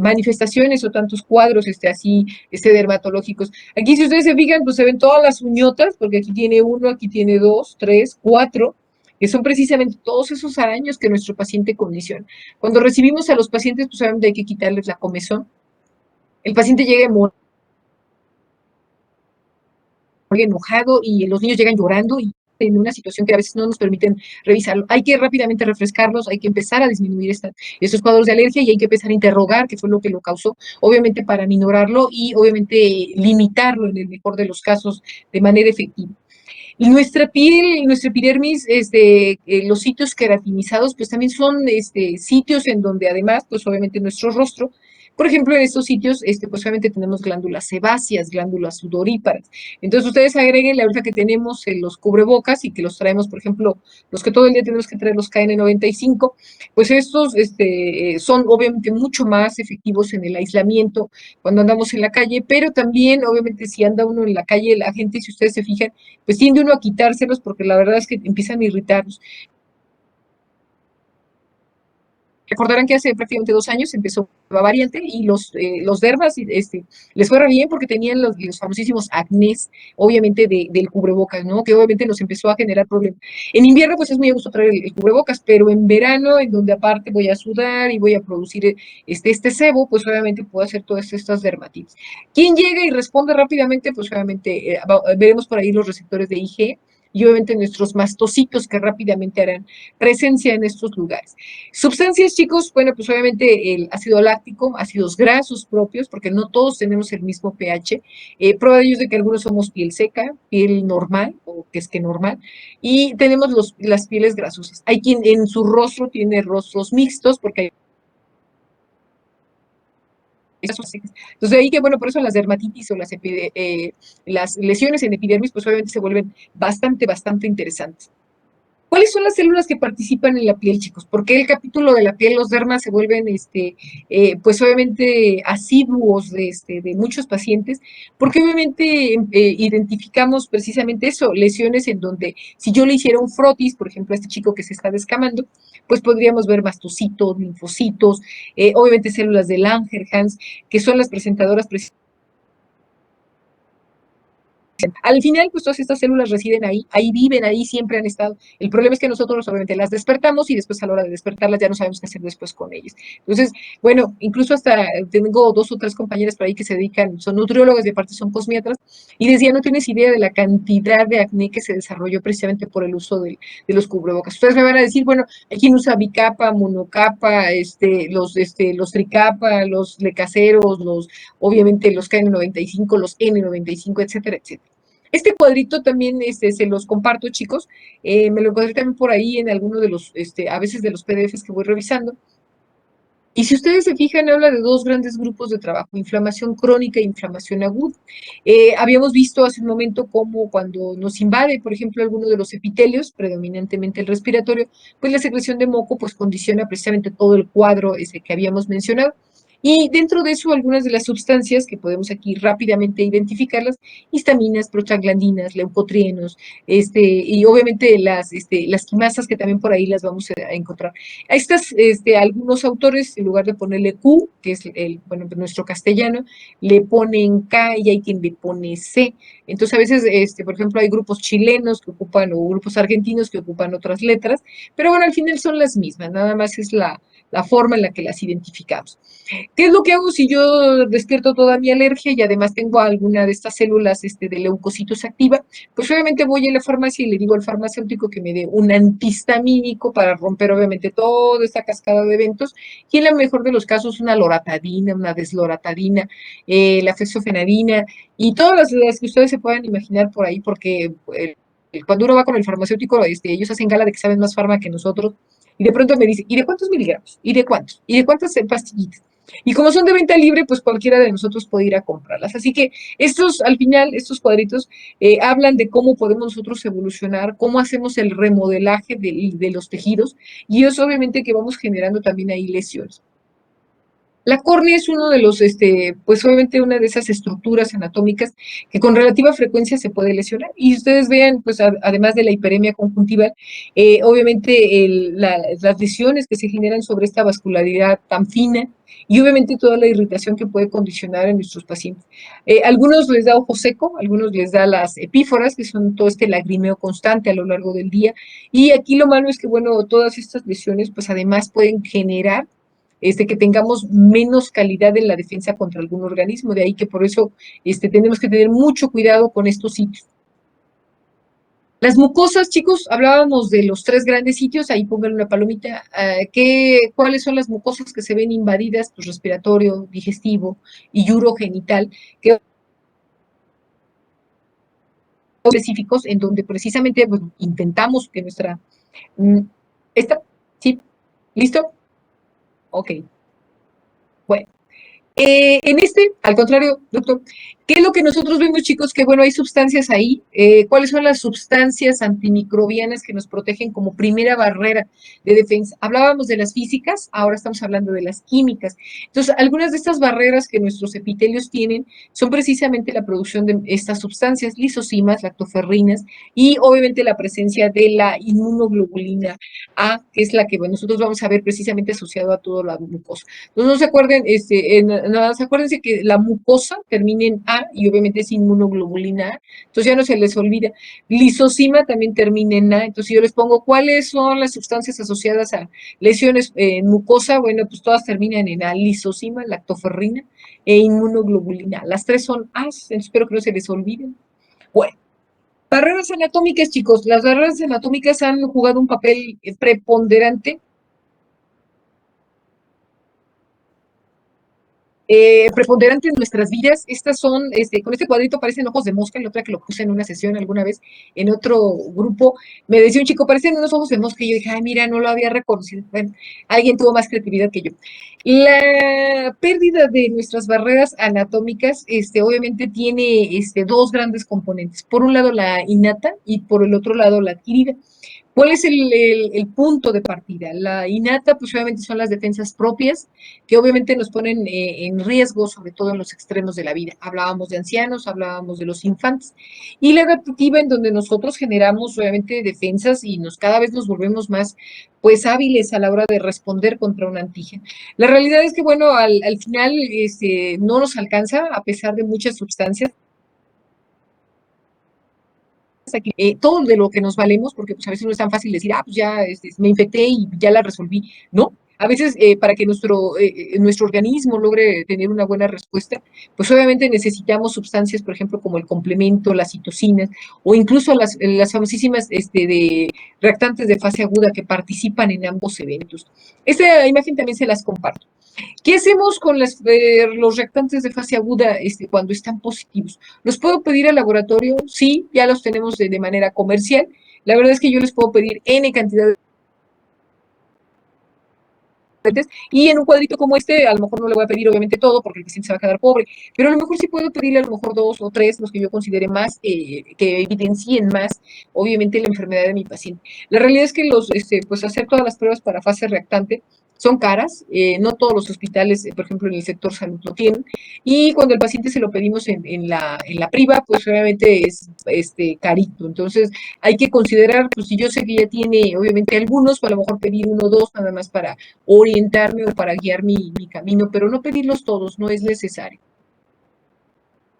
manifestaciones o tantos cuadros así dermatológicos. Aquí, si ustedes se fijan, pues se ven todas las uñotas, porque aquí tiene uno, aquí tiene dos, tres, cuatro, que son precisamente todos esos araños que nuestro paciente condiciona. Cuando recibimos a los pacientes, pues obviamente hay que quitarles la comezón. El paciente llega muy enojado y los niños llegan llorando y en una situación que a veces no nos permiten revisarlo. Hay que rápidamente refrescarlos, hay que empezar a disminuir estos cuadros de alergia y hay que empezar a interrogar qué fue lo que lo causó, obviamente para minorarlo y obviamente limitarlo en el mejor de los casos de manera efectiva. Y nuestra piel, nuestra epidermis, los sitios queratinizados, pues también son sitios en donde además, pues obviamente nuestro rostro, por ejemplo, en estos sitios, pues obviamente tenemos glándulas sebáceas, glándulas sudoríparas. Entonces ustedes agreguen la ahorita que tenemos los cubrebocas y que los traemos, por ejemplo, los que todo el día tenemos que traer los KN95, pues estos son obviamente mucho más efectivos en el aislamiento cuando andamos en la calle, pero también obviamente si anda uno en la calle, la gente, si ustedes se fijan, pues tiende uno a quitárselos porque la verdad es que empiezan a irritarnos. Recordarán que hace prácticamente 2 años empezó la variante y los dermas les fue re bien porque tenían los famosísimos acnés, obviamente, del cubrebocas, ¿no? Que obviamente nos empezó a generar problemas. En invierno, pues es muy a gusto traer el cubrebocas, pero en verano, en donde aparte voy a sudar y voy a producir este sebo, pues obviamente puedo hacer todas estas dermatitis. ¿Quién llega y responde rápidamente? Pues obviamente veremos por ahí los receptores de IG y obviamente nuestros mastocitos que rápidamente harán presencia en estos lugares. Sustancias, chicos, bueno, pues obviamente el ácido láctico, ácidos grasos propios, porque no todos tenemos el mismo pH. Prueba de ello es de que algunos somos piel seca, piel normal, o que es que normal, y tenemos las pieles grasosas. Hay quien en su rostro tiene rostros mixtos, porque hay entonces, de ahí que, bueno, por eso las dermatitis o las lesiones en epidermis, pues obviamente se vuelven bastante interesantes. ¿Cuáles son las células que participan en la piel, chicos? Porque el capítulo de la piel, los dermas se vuelven, pues obviamente asiduos de muchos pacientes, porque obviamente identificamos precisamente eso, lesiones en donde si yo le hiciera un frotis, por ejemplo, a este chico que se está descamando, pues podríamos ver mastocitos, linfocitos, obviamente células de Langerhans, que son las presentadoras al final, pues todas estas células residen ahí viven, ahí siempre han estado. El problema es que nosotros obviamente las despertamos y después a la hora de despertarlas ya no sabemos qué hacer después con ellas. Entonces, bueno, incluso hasta tengo 2 o 3 compañeras por ahí que se dedican, son nutriólogas y aparte son cosmiatras, y decían, no tienes idea de la cantidad de acné que se desarrolló precisamente por el uso de los cubrebocas. Ustedes me van a decir, bueno, hay quien usa bicapa, monocapa, los tricapa, los lecaseros, obviamente los KN95, los N95, etcétera, etcétera. Este cuadrito también se los comparto, chicos. Me lo encontré también por ahí en alguno de a veces de los PDFs que voy revisando. Y si ustedes se fijan, habla de 2 grandes grupos de trabajo, inflamación crónica e inflamación aguda. Habíamos visto hace un momento cómo cuando nos invade, por ejemplo, alguno de los epitelios, predominantemente el respiratorio, pues la secreción de moco pues condiciona precisamente todo el cuadro ese que habíamos mencionado. Y dentro de eso, algunas de las sustancias que podemos aquí rápidamente identificarlas, histaminas, prostaglandinas, leucotrienos, y obviamente las quimasas que también por ahí las vamos a encontrar. A estas, algunos autores, en lugar de ponerle Q, que es bueno, nuestro castellano, le ponen K y hay quien le pone C. Entonces, a veces, por ejemplo, hay grupos chilenos que ocupan, o grupos argentinos que ocupan otras letras, pero bueno, al final son las mismas, nada más es la forma en la que las identificamos. ¿Qué es lo que hago si yo despierto toda mi alergia y además tengo alguna de estas células de leucocitos activa? Pues obviamente voy a la farmacia y le digo al farmacéutico que me dé un antihistamínico para romper obviamente toda esta cascada de eventos y en el mejor de los casos una loratadina, una desloratadina, la fexofenadina y todas las que ustedes se puedan imaginar por ahí porque cuando uno va con el farmacéutico, ellos hacen gala de que saben más farma que nosotros y de pronto me dice, ¿y de cuántos miligramos? ¿Y de cuántos? ¿Y de cuántas pastillitas? Y como son de venta libre, pues cualquiera de nosotros puede ir a comprarlas. Así que al final, estos cuadritos hablan de cómo podemos nosotros evolucionar, cómo hacemos el remodelaje de los tejidos y eso obviamente que vamos generando también ahí lesiones. La córnea es uno de pues obviamente una de esas estructuras anatómicas que con relativa frecuencia se puede lesionar. Y ustedes vean, pues además de la hiperemia conjuntival, obviamente las lesiones que se generan sobre esta vascularidad tan fina y obviamente toda la irritación que puede condicionar a nuestros pacientes. Algunos les da ojo seco, algunos les da las epíforas, que son todo este lagrimeo constante a lo largo del día. Y aquí lo malo es que, bueno, todas estas lesiones, pues además pueden generar que tengamos menos calidad en la defensa contra algún organismo. De ahí que por eso tenemos que tener mucho cuidado con estos sitios. Las mucosas, chicos, hablábamos de los tres grandes sitios, ahí pongan una palomita. ¿Cuáles son las mucosas que se ven invadidas? Pues respiratorio, digestivo y urogenital, que son específicos en donde precisamente pues, intentamos que nuestra... mm, esta, ¿sí? ¿Listo? Ok. Bueno. En este, al contrario, doctor, ¿qué es lo que nosotros vemos, chicos? Que bueno, hay sustancias ahí. ¿Cuáles son las sustancias antimicrobianas que nos protegen como primera barrera de defensa? Hablábamos de las físicas, ahora estamos hablando de las químicas. Entonces, algunas de estas barreras que nuestros epitelios tienen son precisamente la producción de estas sustancias, lisosimas, lactoferrinas y obviamente la presencia de la inmunoglobulina A, que es la que bueno, nosotros vamos a ver precisamente asociado a toda la glucosa. Entonces, no se acuerden, nada más acuérdense que la mucosa termina en A y obviamente es inmunoglobulina A, entonces ya no se les olvida. Lisosima también termina en A, entonces yo les pongo cuáles son las sustancias asociadas a lesiones en mucosa, bueno, pues todas terminan en A, lisosima, lactoferrina e inmunoglobulina. Las tres son A, espero que no se les olviden. Bueno. Barreras anatómicas, chicos. Las barreras anatómicas han jugado un papel preponderante preponderante en nuestras vidas. Estas son, con este cuadrito parecen ojos de mosca, la otra que lo puse en una sesión alguna vez en otro grupo, me decía un chico, parecen unos ojos de mosca, y yo dije, ay, mira, no lo había reconocido. Bueno, alguien tuvo más creatividad que yo. La pérdida de nuestras barreras anatómicas, obviamente tiene dos grandes componentes. Por un lado, la innata y por el otro lado, la adquirida. ¿Cuál es el punto de partida? La innata, pues obviamente son las defensas propias, que obviamente nos ponen en riesgo, sobre todo en los extremos de la vida. Hablábamos de ancianos, hablábamos de los infantes. Y la adaptativa, en donde nosotros generamos obviamente defensas y cada vez nos volvemos más pues hábiles a la hora de responder contra un antígeno. La realidad es que, bueno, al final no nos alcanza, a pesar de muchas sustancias, aquí, todo de lo que nos valemos, porque pues a veces no es tan fácil decir, ah, pues ya me infecté y ya la resolví. No, a veces para que nuestro organismo logre tener una buena respuesta, pues obviamente necesitamos sustancias, por ejemplo, como el complemento, las citocinas, o incluso las famosísimas de reactantes de fase aguda que participan en ambos eventos. Esta imagen también se las comparto. ¿Qué hacemos con los reactantes de fase aguda cuando están positivos? ¿Los puedo pedir al laboratorio? Sí, ya los tenemos de manera comercial. La verdad es que yo les puedo pedir N cantidad de y en un cuadrito como este, a lo mejor no le voy a pedir obviamente todo porque el paciente se va a quedar pobre, pero a lo mejor sí puedo pedirle a lo mejor 2 o 3, los que yo considere más, que evidencien más, obviamente, la enfermedad de mi paciente. La realidad es que pues hacer todas las pruebas para fase reactante son caras, no todos los hospitales, por ejemplo, en el sector salud lo tienen, y cuando el paciente se lo pedimos en la priva, pues obviamente es carito. Entonces, hay que considerar, pues si yo sé que ya tiene, obviamente, algunos, pues a lo mejor pedir 1 o 2 nada más para orientarme o para guiar mi camino, pero no pedirlos todos, no es necesario.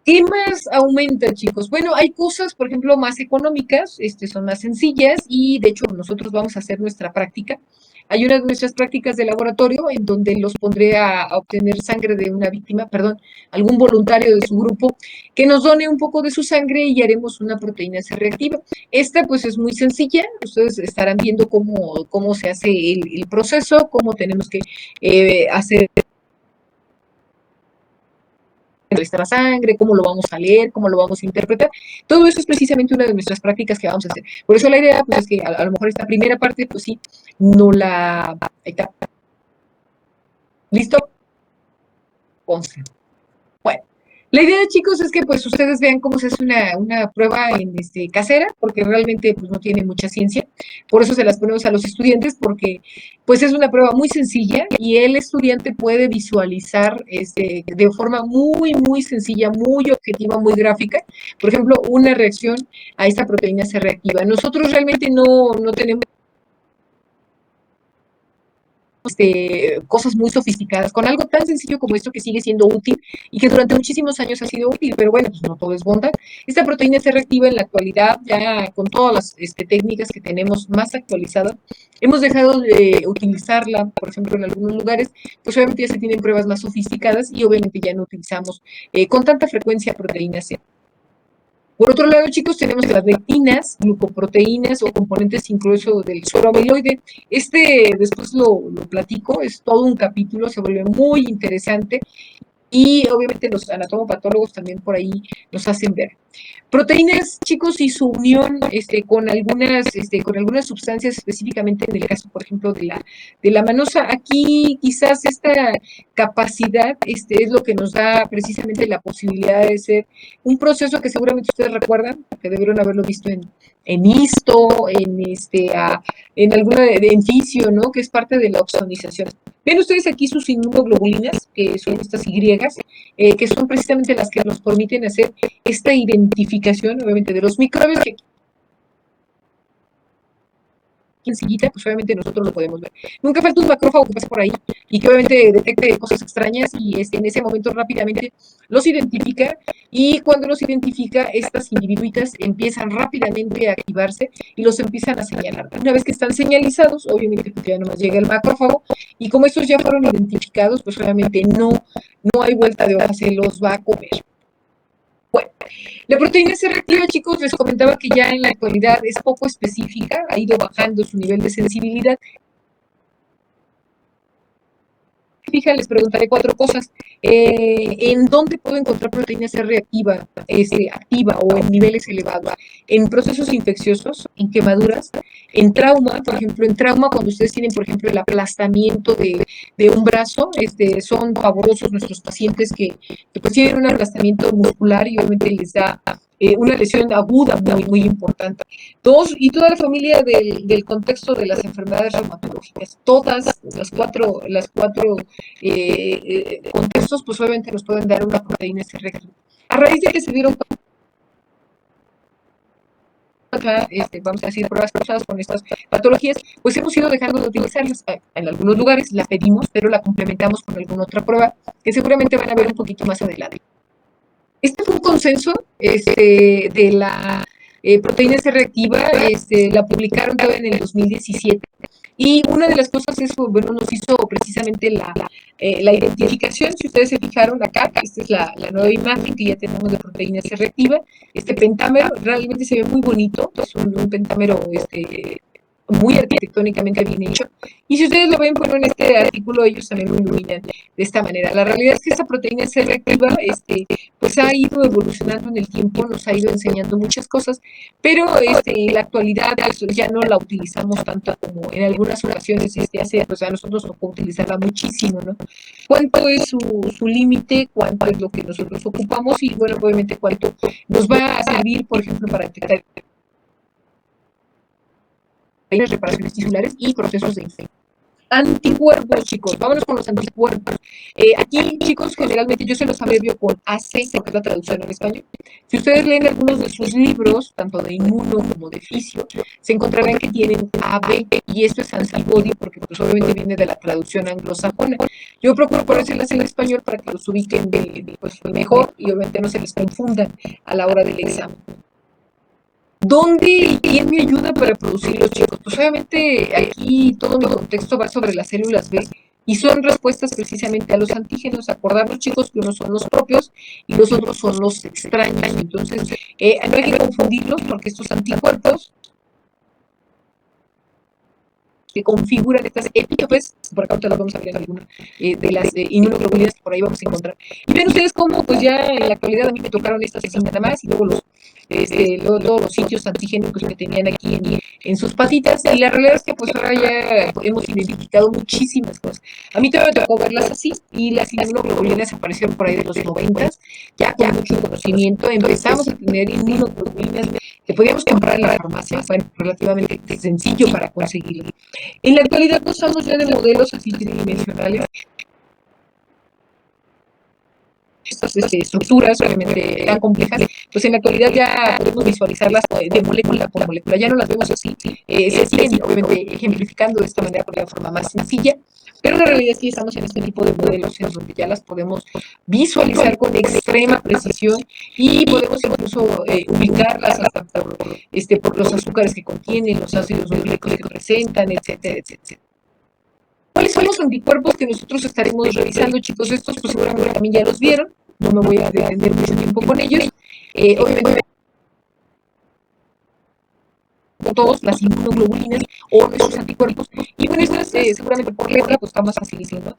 ¿Qué más aumenta, chicos? Bueno, hay cosas, por ejemplo, más económicas, son más sencillas y de hecho nosotros vamos a hacer nuestra práctica. Hay una de nuestras prácticas de laboratorio en donde los pondré a obtener sangre de una víctima, perdón, algún voluntario de su grupo, que nos done un poco de su sangre y haremos una proteína C reactiva. Esta pues es muy sencilla, ustedes estarán viendo cómo se hace el proceso, cómo tenemos que hacer la sangre, cómo lo vamos a leer, cómo lo vamos a interpretar. Todo eso es precisamente una de nuestras prácticas que vamos a hacer. Por eso la idea pues, es que a lo mejor esta primera parte, pues sí, no la... Ahí está. ¿Listo? Consta. Bueno, la idea, chicos, es que pues ustedes vean cómo se hace una prueba casera, porque realmente pues no tiene mucha ciencia. Por eso se las ponemos a los estudiantes, porque pues es una prueba muy sencilla y el estudiante puede visualizar de forma muy, muy sencilla, muy objetiva, muy gráfica, por ejemplo, una reacción a esta proteína C reactiva. Nosotros realmente no tenemos cosas muy sofisticadas, con algo tan sencillo como esto que sigue siendo útil y que durante muchísimos años ha sido útil, pero bueno, pues no todo es bondad. Esta proteína se reactiva en la actualidad, ya con todas las técnicas que tenemos más actualizadas, hemos dejado de utilizarla, por ejemplo, en algunos lugares, pues obviamente ya se tienen pruebas más sofisticadas y obviamente ya no utilizamos con tanta frecuencia proteína C. Por otro lado, chicos, tenemos las lectinas, glucoproteínas o componentes incluso del suero amiloide. Después lo platico, es todo un capítulo, se vuelve muy interesante y obviamente los anatomopatólogos también por ahí nos hacen ver. Proteínas, chicos, y su unión con algunas sustancias, específicamente en el caso, por ejemplo, de la manosa. Aquí quizás esta capacidad es lo que nos da precisamente la posibilidad de ser un proceso que seguramente ustedes recuerdan, que debieron haberlo visto en histo, en fisio, ¿no? Que es parte de la oxonización. Ven ustedes aquí sus inmunoglobulinas, que son estas Y, que son precisamente las que nos permiten hacer esta identificación, obviamente, de los microbios que sencillita, pues obviamente nosotros lo podemos ver. Nunca falta un macrófago que pase por ahí y que obviamente detecte cosas extrañas y en ese momento rápidamente los identifica y cuando los identifica, estas individuitas empiezan rápidamente a activarse y los empiezan a señalar. Una vez que están señalizados, obviamente pues ya nomás llega el macrófago y como estos ya fueron identificados, pues obviamente no hay vuelta de hoja, se los va a comer. Bueno, la proteína C reactiva, chicos, les comentaba que ya en la actualidad es poco específica, ha ido bajando su nivel de sensibilidad. Fija, les preguntaré 4 cosas. ¿En dónde puedo encontrar proteína C reactiva, activa o en niveles elevados? En procesos infecciosos, en quemaduras, en trauma, por ejemplo, en trauma cuando ustedes tienen, por ejemplo, el aplastamiento de un brazo, son pavorosos nuestros pacientes que pues tienen un aplastamiento muscular y obviamente les da una lesión aguda muy, muy importante. Dos, y toda la familia del contexto de las enfermedades reumatológicas, todas las cuatro contextos, pues obviamente nos pueden dar una proteína C reactiva. A raíz de que se dieron vamos a decir, pruebas cruzadas con estas patologías, pues hemos ido dejando de utilizarlas. En algunos lugares la pedimos, pero la complementamos con alguna otra prueba que seguramente van a ver un poquito más adelante. Este fue un consenso de la proteína C reactiva, la publicaron todavía en el 2017. Y una de las cosas es, bueno, nos hizo precisamente la identificación. Si ustedes se fijaron acá, esta es la nueva imagen que ya tenemos de proteína C reactiva. Este pentámero realmente se ve muy bonito, es un pentámero muy arquitectónicamente bien hecho. Y si ustedes lo ven, bueno, en este artículo ellos también lo iluminan de esta manera. La realidad es que esta proteína C reactiva, pues ha ido evolucionando en el tiempo, nos ha ido enseñando muchas cosas, pero en la actualidad pues, ya no la utilizamos tanto como en algunas ocasiones pues a nosotros nos tocó utilizarla muchísimo, ¿no? ¿Cuánto es su límite? ¿Cuánto es lo que nosotros ocupamos? Y bueno, obviamente cuánto nos va a servir, por ejemplo, para detectar reparaciones tisulares y procesos de infección. Anticuerpos, chicos, vámonos con los anticuerpos. Aquí, chicos, generalmente yo se los abrevio con AC, porque es la traducción en español. Si ustedes leen algunos de sus libros, tanto de inmuno como de fisio, se encontrarán que tienen AB, y esto es antibody, porque pues, obviamente viene de la traducción anglosajona. Yo procuro ponérselas en español para que los ubiquen pues, mejor y obviamente no se les confundan a la hora del examen. ¿Dónde y quién me ayuda para producirlos, chicos? Pues obviamente aquí todo mi contexto va sobre las células B y son respuestas precisamente a los antígenos. Acordarnos, chicos, que unos son los propios y los otros son los extraños. Entonces, no hay que confundirlos porque estos anticuerpos que configuran estas epitopes, por acá ahorita las vamos a ver en alguna de las inmunoglobulinas que por ahí vamos a encontrar. Y ven ustedes cómo, pues ya en la actualidad a mí me tocaron estas así nada más y luego todos los sitios antigénicos que tenían aquí en sus patitas. Y la realidad es que pues ahora ya hemos identificado muchísimas cosas. A mí todavía me tocó verlas así y las inmunoglobulinas aparecieron por ahí de los 90s, ya con mucho conocimiento. Empezamos a tener inmunoglobulinas que podíamos comprar en la farmacia, fue relativamente sencillo para conseguirlo. En la actualidad usamos ya de modelos así tridimensionales. Estas estructuras obviamente tan complejas, pues en la actualidad ya podemos visualizarlas de molécula por molécula, ya no las vemos así, se siguen obviamente ejemplificando de esta manera por la forma más sencilla, pero la realidad es que estamos en este tipo de modelos en donde ya las podemos visualizar con extrema precisión y podemos incluso ubicarlas hasta por los azúcares que contienen, los ácidos nucleicos que presentan, etcétera, etcétera. ¿Cuáles son los anticuerpos que nosotros estaremos revisando, chicos? Estos pues seguramente también ya los vieron, no me voy a detener mucho tiempo con ellos. Obviamente todos, las inmunoglobulinas o nuestros anticuerpos. Y bueno, estas seguramente por letra, pues estamos así diciendo.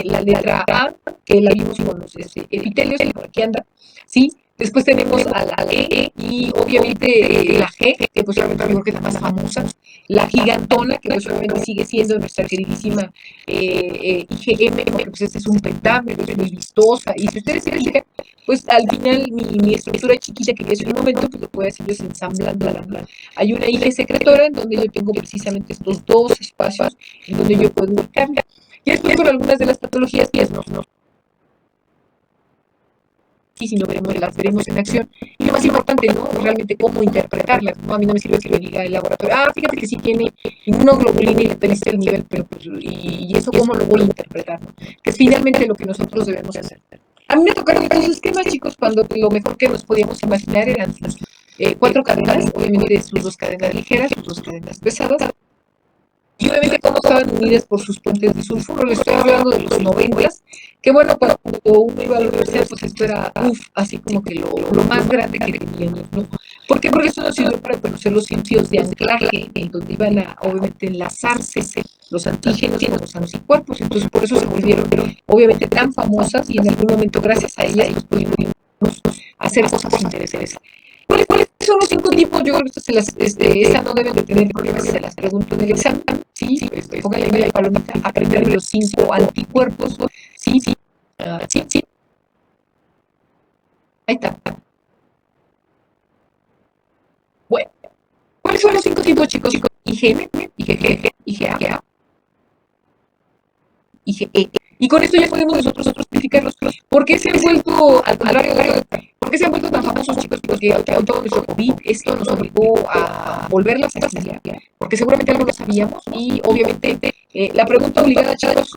La letra A, que la vimos con los epitelios, y por aquí anda, ¿sí? Después tenemos a la E y obviamente la G, que pues obviamente yo creo que es la más famosa, la gigantona, que pues obviamente sigue siendo nuestra queridísima IgM, porque pues este es un pentámero, es muy vistosa, y si ustedes se fijan, pues al final mi estructura chiquita que es un momento, pues lo puedo hacer yo ensamblando hay una IG secretora en donde yo tengo precisamente estos dos espacios en donde yo puedo ubicarla. Y después por algunas de las patologías que no sí, si no las veremos en acción. Y lo más importante, ¿no? Realmente cómo interpretarlas, ¿no? A mí no me sirve que me diga el laboratorio, fíjate que sí tiene inmunoglobulina y le pediste el nivel, pero pues, y eso cómo lo voy a interpretar, ¿no? Que es finalmente lo que nosotros debemos hacer. A mí me tocaron todos los esquemas, chicos, cuando lo mejor que nos podíamos imaginar eran sus 4 cadenas, obviamente sus 2 cadenas ligeras, sus 2 cadenas pesadas, y obviamente cómo estaban unidas por sus puentes de sulfuro. Les estoy hablando de los 90, que bueno, cuando uno iba a la universidad, pues esto era, así como que lo más grande que teníamos, ¿no? ¿Por qué? Porque eso nos sirvió para conocer los sitios de anclaje, en donde iban a, obviamente, enlazarse los antígenos con los anticuerpos. Entonces, por eso se volvieron, obviamente, tan famosas, y en algún momento, gracias a ellas, pues pudimos hacer cosas interesantes. ¿Cuáles son los 5 tipos? Yo creo que esa no deben de tener problemas si se las pregunto en el examen. Sí, póngale ahí la palomita, aprender de los 5 anticuerpos. Sí, sí. Ahí está. Bueno, ¿cuáles son los 5 tipos, chicos? IgM, IgG, IgA, IgE. Y con esto ya podemos nosotros clasificarlos. ¿Por qué se han vuelto, al contrario, por qué se han vuelto tan famosos, chicos? Porque todo nuestro COVID, esto nos obligó a volverlas a estudiar, porque seguramente algo lo sabíamos, y obviamente la pregunta obligada, chicos,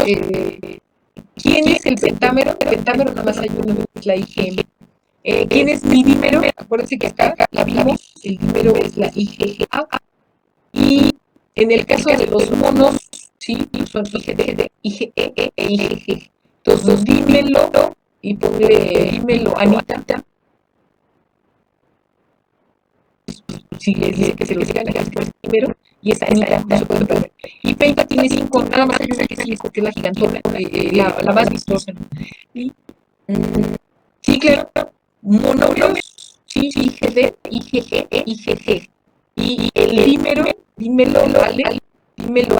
¿quién es el pentámero? El pentámero nada más hay uno, es la IgM. ¿Quién es mi dímero? Acuérdense que acá la vimos, el dímero es la IgA. Y en el caso de los monos, sí, son IgD, IgE e IgG. Entonces, dímelo y dímelo, Anita. Si les dice que se lo digan a primero, y esa Anita no se puede perder. Y Peita tiene 5, nada más hay una que sí, que es la gigantona, la más vistosa. Y, sí, claro, monómeros, sí, IgD, IgE e IgG. Y el dímelo, ¿vale? Dímelo,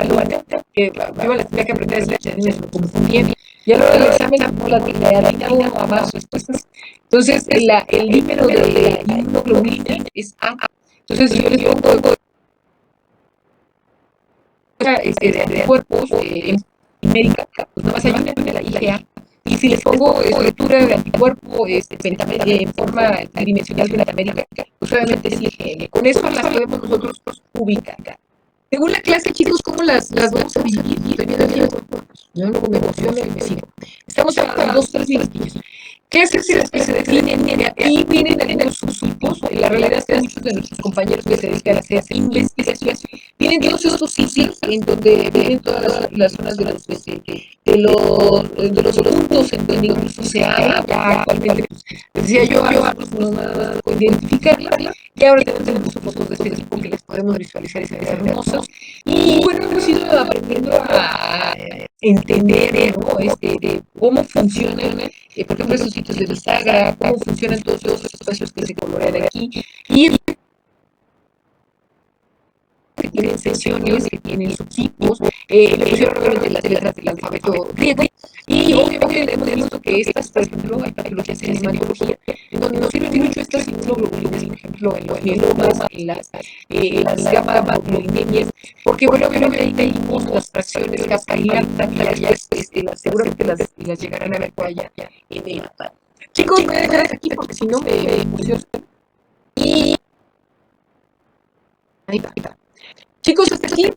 que yo las tenía que aprender a decir, me confundían. Y a la hora del examen, no las de a más respuestas. Entonces, el dímero de la inmunoglobulina es A. Entonces, si yo les pongo de cuerpos en médica, pues nada más hay una de la IgA. Y si les pongo estructura de anticuerpo en forma tridimensional pentamétrica, pues obviamente sí, con eso las podemos nosotros ubicar. Según la clase, chicos, ¿cómo las vamos a dividir? Estoy viendo aquí, yo luego me emociono y me sigo. Estamos a 2, 3 minutillos. Clases que se definen aquí, vienen algunos subtipos. La realidad es que muchos de nuestros compañeros que se dedican a hacer investigación tienen todos estos sitios en donde vienen todas las zonas de los puntos en donde incluso se habla ya actualmente. Decía yo, no puedo identificarla, y ahora tenemos fotos de este tipo que les podemos visualizar, es hermosos. Y bueno, hemos ido aprendiendo a entender, ¿no? Cómo funcionan, por ejemplo, esos sitios de bisagra, cómo funcionan todos los espacios que se colorean aquí, y que tienen secciones, que tienen subtipos, le pusieron obviamente las letras del alfabeto griego, y obviamente hemos visto que estas, por ejemplo, hay patologías en hematología, en donde nos sirven mucho estas inmunoglobulinas, por ejemplo, en los mielomas, en las gamma-globulinias, porque bueno, obviamente ahí tenemos las fracciones kappa y lambda, que ya seguramente las llegarán a ver por allá en el mapa. Chicos, voy a dejar hasta aquí porque si no me emociono. Y ahí está. Chicos, hasta aquí.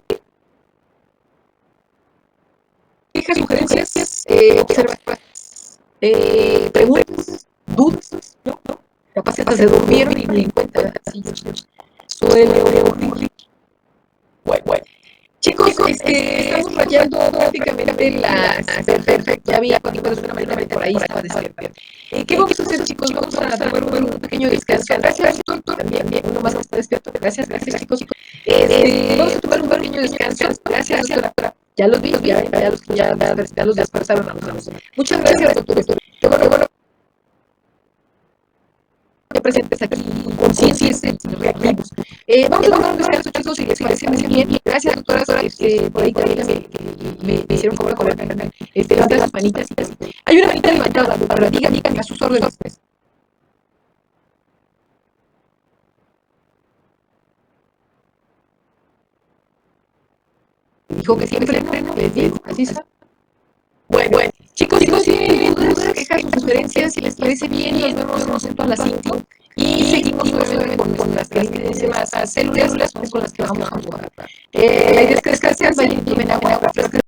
Quejas, sugerencias, observaciones, preguntas, dudas, ¿no? Capaz se durmieron y me di cuenta. Suele ocurrir. Bueno. Chicos, estamos rayando prácticamente las... Perfecto, ya había cuando una manera por ahí estaba despierta. ¿Qué vamos a hacer, chicos? Vamos a tomar un pequeño descanso. Gracias, doctor. También, uno más que está despierto. perfecto. Gracias, chicos. Vamos a tomar un pequeño descanso. Gracias, doctora. Ya los vi, ya los despertaron a los. Muchas gracias, doctor. Qué bueno que presentes aquí conciencias reactivos. Vamos a tomar un descanso, chicos, si les parece muy bien. Gracias, doctora. Por ahí también me hicieron favor de colocar levantar las manitas. Hay una manita levantada, doctora. Díganme a sus órdenes. Dijo que siempre freno, les digo, así está. Bueno, chicos, si tienen dudas, quejas, sugerencias, si les parece bien, nos vemos a las 5 y seguimos con las células con las que vamos a jugar. La idea es que descansen, vayan, tomen agua,